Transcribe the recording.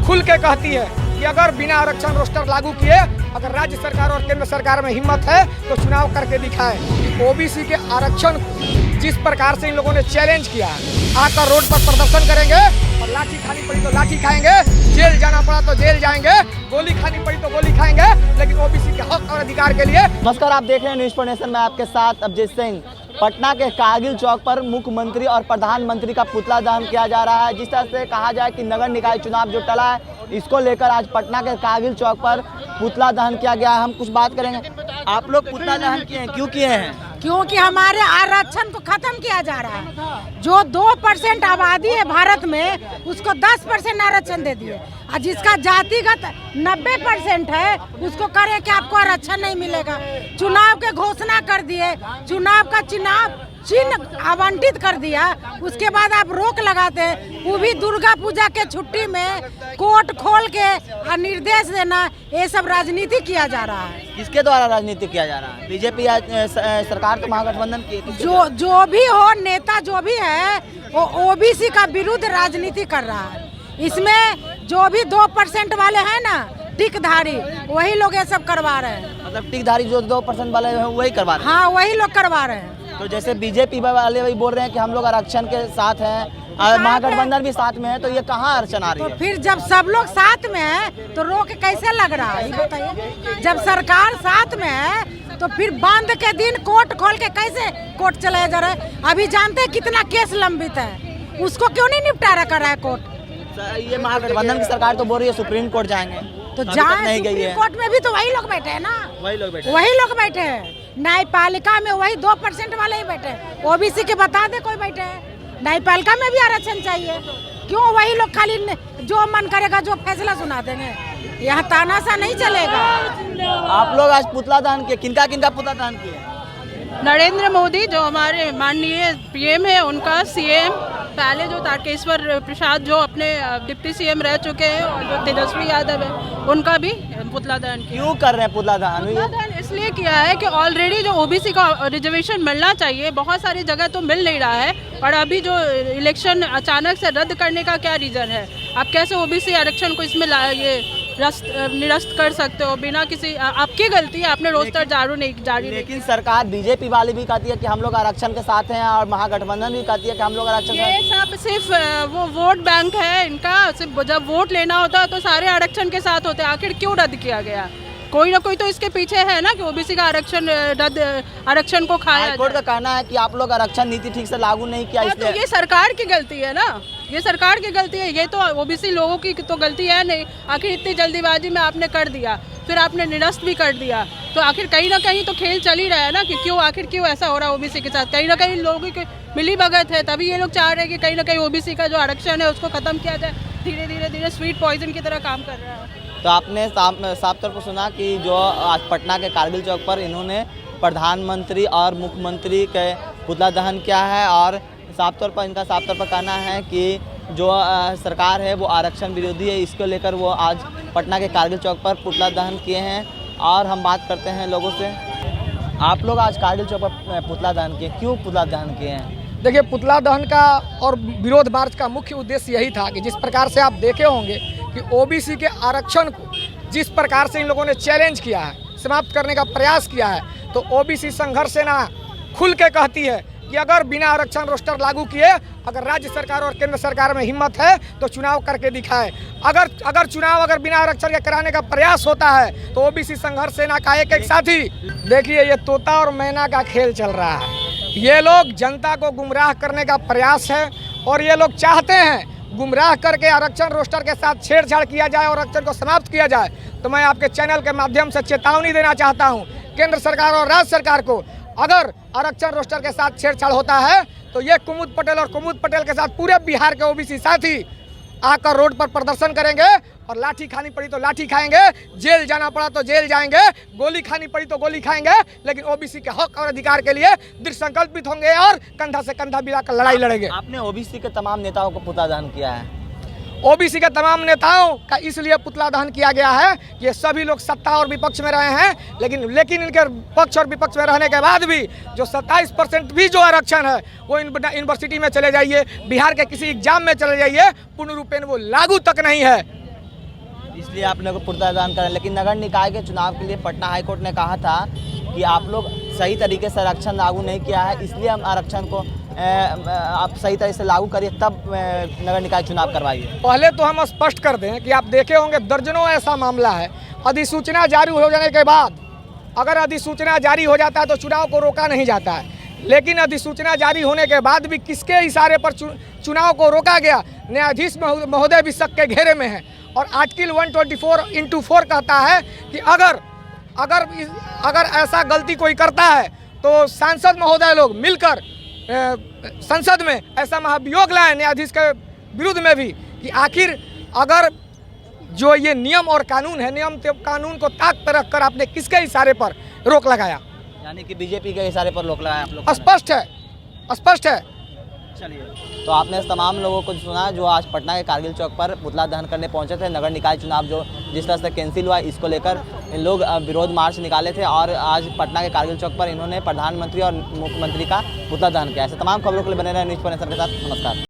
खुल के कहती है कि अगर बिना आरक्षण रोस्टर लागू किए अगर राज्य सरकार और केंद्र सरकार में हिम्मत है तो चुनाव करके दिखाए। ओबीसी के आरक्षण जिस प्रकार से इन लोगों ने चैलेंज किया, आकर रोड पर प्रदर्शन करेंगे और लाठी खानी पड़ी तो लाठी खाएंगे, जेल जाना पड़ा तो जेल जाएंगे, गोली खानी पड़ी तो गोली खाएंगे, लेकिन ओबीसी के हक और अधिकार के लिए। नमस्कार, आप देख रहे हैं न्यूज़ फॉर नेशन में आपके साथ अभिजीत सिंह। पटना के कारगिल चौक पर मुख्यमंत्री और प्रधानमंत्री का पुतला दहन किया जा रहा है। जिस तरह से कहा जाए कि नगर निकाय चुनाव जो टला है, इसको लेकर आज पटना के कारगिल चौक पर पुतला दहन किया गया है। हम कुछ बात करेंगे। आप लोग पुतला दहन किए हैं, क्यों किए हैं? क्योंकि हमारे आरक्षण को खत्म किया जा रहा है। जो 2% आबादी है भारत में, उसको 10% आरक्षण दे दिए, और जिसका जातिगत 90% है उसको करे कि आपको आरक्षण नहीं मिलेगा। चुनाव के घोषणा कर दिए, चुनाव का चिन्ह आवंटित कर दिया, उसके बाद आप रोक लगाते हैं। वो भी दुर्गा पूजा के छुट्टी में कोर्ट खोल के निर्देश देना, ये सब राजनीति किया जा रहा है। किसके द्वारा राजनीति किया जा रहा है? बीजेपी या सरकार तो महागठबंधन की? जो भी हो, नेता जो भी है वो ओबीसी का विरुद्ध राजनीति कर रहा है। इसमें जो भी 2% वाले हैं ना, टिकधारी, वही लोग ये सब करवा रहे हैं। मतलब टिकधारी जो 2% वाले हैं वही करवा रहे हैं? हाँ, वही लोग करवा रहे हैं। तो जैसे बीजेपी वाले वही बोल रहे हैं कि हम लोग आरक्षण के साथ हैं और महागठबंधन भी साथ में है, तो ये कहाँ आरक्षण आ रही है? तो फिर जब सब लोग साथ में है तो रोक कैसे लग रहा है, ये बताइए। जब सरकार साथ में है तो फिर बंद के दिन कोर्ट खोल के कैसे कोर्ट चलाया जा रहा है? अभी जानते हैं कितना केस लंबित है, उसको क्यों नहीं निपटारा कर रहा है कोर्ट? ये महागठबंधन की सरकार तो बोल रही है सुप्रीम कोर्ट जाएंगे, तो जाए। सुप्रीम कोर्ट में भी तो वही लोग बैठे हैं ना, वही लोग बैठे हैं। न्यायपालिका में वही 2% वाले ही बैठे हैं। ओबीसी के बता दे कोई बैठे हैं। न्यायपालिका में भी आरक्षण चाहिए, क्यों वही लोग खाली जो मन करेगा जो फैसला सुना देंगे? यहाँ तानाशाह नहीं चलेगा। आप लोग आज पुतला दहन किए, किनका पुतला दहन किए? नरेंद्र मोदी जो हमारे माननीय पीएम है, उनका सीएम पहले जो तारकेश्वर प्रसाद जो अपने डिप्टी सीएम रह चुके हैं, और जो तेजस्वी यादव है, उनका भी पुतला दहन किया। क्यों कर रहे हैं पुतला दहन? इसलिए किया है कि ऑलरेडी जो ओबीसी का रिजर्वेशन मिलना चाहिए, बहुत सारी जगह तो मिल नहीं रहा है, और अभी जो इलेक्शन अचानक से रद्द करने का क्या रीज़न है? आप कैसे ओबीसी आरक्षण को इसमें निरस्त कर सकते हो बिना किसी? आपकी गलती है, आपने रोस्टर जारी। लेकिन सरकार बीजेपी वाली भी कहती है कि हम लोग आरक्षण के साथ हैं, और महागठबंधन भी कहती है कि हम लोग आरक्षण। ये सब सिर्फ वो वोट बैंक है इनका। सिर्फ जब वोट लेना होता है तो सारे आरक्षण के साथ होते हैं। आखिर क्यों रद्द किया गया? कोई ना कोई तो इसके पीछे है ना कि ओबीसी का आरक्षण को खाया। कोर्ट का कहना है कि आप लोग आरक्षण नीति ठीक से लागू नहीं किया, इसलिए। तो ये सरकार की गलती है ना, ये सरकार की गलती है, ये तो ओबीसी लोगों की तो गलती है नहीं। आखिर इतनी जल्दीबाजी में आपने कर दिया, फिर आपने निरस्त भी कर दिया, तो आखिर कहीं ना कहीं तो खेल चल ही रहा है ना कि क्यों ऐसा हो रहा है ओबीसी के साथ? कहीं ना कहीं लोगों की मिली भगत है, तभी ये लोग चाह रहे हैं कि कहीं ना कहीं ओबीसी का जो आरक्षण है उसको खत्म किया जाए। धीरे स्वीट पॉइजन की तरह काम कर रहा है। तो आपने साफ तौर पर सुना कि जो आज पटना के कारगिल चौक पर इन्होंने प्रधानमंत्री और मुख्यमंत्री के पुतला दहन किया है, और साफ तौर पर कहना है कि जो सरकार है वो आरक्षण विरोधी है। इसको लेकर वो आज पटना के कारगिल चौक पर पुतला दहन किए हैं। और हम बात करते हैं लोगों से। आप लोग आज कारगिल चौक पर पुतला दहन किए, क्यों पुतला दहन किए हैं? देखिए, पुतला दहन का और विरोध मार्च का मुख्य उद्देश्य यही था कि जिस प्रकार से आप देखे होंगे कि ओबीसी के आरक्षण को जिस प्रकार से इन लोगों ने चैलेंज किया है, समाप्त करने का प्रयास किया है, तो ओबीसी संघर्ष सेना खुल के कहती है कि अगर बिना आरक्षण रोस्टर लागू किए अगर राज्य सरकार और केंद्र सरकार में हिम्मत है तो चुनाव करके दिखाए। अगर चुनाव बिना आरक्षण के कराने का प्रयास होता है तो ओबीसी संघर्ष सेना का एक साथी, देखिए ये तोता और मैना का खेल चल रहा है। ये लोग जनता को गुमराह करने का प्रयास है, और ये लोग चाहते हैं गुमराह करके आरक्षण रोस्टर के साथ छेड़छाड़ किया जाए और आरक्षण को समाप्त किया जाए। तो मैं आपके चैनल के माध्यम से चेतावनी देना चाहता हूं केंद्र सरकार और राज्य सरकार को, अगर आरक्षण रोस्टर के साथ छेड़छाड़ होता है तो ये कुमुद पटेल और कुमुद पटेल के साथ पूरे बिहार के ओबीसी साथी आकर रोड पर प्रदर्शन करेंगे, और लाठी खानी पड़ी तो लाठी खाएंगे, जेल जाना पड़ा तो जेल जाएंगे, गोली खानी पड़ी तो गोली खाएंगे, लेकिन ओबीसी के हक और अधिकार के लिए दृढ़ संकल्पित होंगे और कंधा से कंधा मिलाकर लड़ाई लड़ेंगे। आपने ओबीसी के तमाम नेताओं को पुतला दहन किया है। ओबीसी के तमाम नेताओं का इसलिए पुतला दहन किया गया है कि ये सभी लोग सत्ता और विपक्ष में रहे हैं, लेकिन इनके पक्ष और विपक्ष में रहने के बाद भी जो 27% भी जो आरक्षण है वो यूनिवर्सिटी में चले जाइए, बिहार के किसी एग्जाम में चले जाइए, पूर्ण रूपेण वो लागू तक नहीं है। इसलिए आप लोग को पुतला दहन करें। लेकिन नगर निकाय के चुनाव के लिए पटना हाईकोर्ट ने कहा था कि आप लोग सही तरीके से आरक्षण लागू नहीं किया है, इसलिए हम आरक्षण को आप सही तरह से लागू करिए, तब नगर निकाय चुनाव करवाइए। पहले तो हम स्पष्ट कर दें कि आप देखे होंगे दर्जनों ऐसा मामला है, अधिसूचना जारी हो जाने के बाद, अगर अधिसूचना जारी हो जाता है तो चुनाव को रोका नहीं जाता है, लेकिन अधिसूचना जारी होने के बाद भी किसके इशारे पर चुनाव को रोका गया? न्यायाधीश महोदय भी शक के घेरे में हैं। और आर्टिकल 124(4) कहता है कि अगर ऐसा गलती कोई करता है तो सांसद महोदय लोग मिलकर संसद में ऐसा महाभियोग लाए न्यायाधीश के विरुद्ध में भी कि आखिर अगर जो ये नियम और कानून है, नियम कानून को ताक पर रखकर आपने किसके इशारे पर रोक लगाया? यानी कि बीजेपी के इशारे पर रोक लगाया आप लोग। स्पष्ट है। चलिए, तो आपने तमाम लोगों को सुना जो आज पटना के कारगिल चौक पर पुतला दहन करने पहुंचे थे। नगर निकाय चुनाव जो जिस तरह से कैंसिल हुआ, इसको लेकर इन लोग विरोध मार्च निकाले थे और आज पटना के कारगिल चौक पर इन्होंने प्रधानमंत्री और मुख्यमंत्री का पुतला दहन किया। ऐसे तमाम खबरों के लिए बने रहे न्यूज़ पर के साथ। नमस्कार।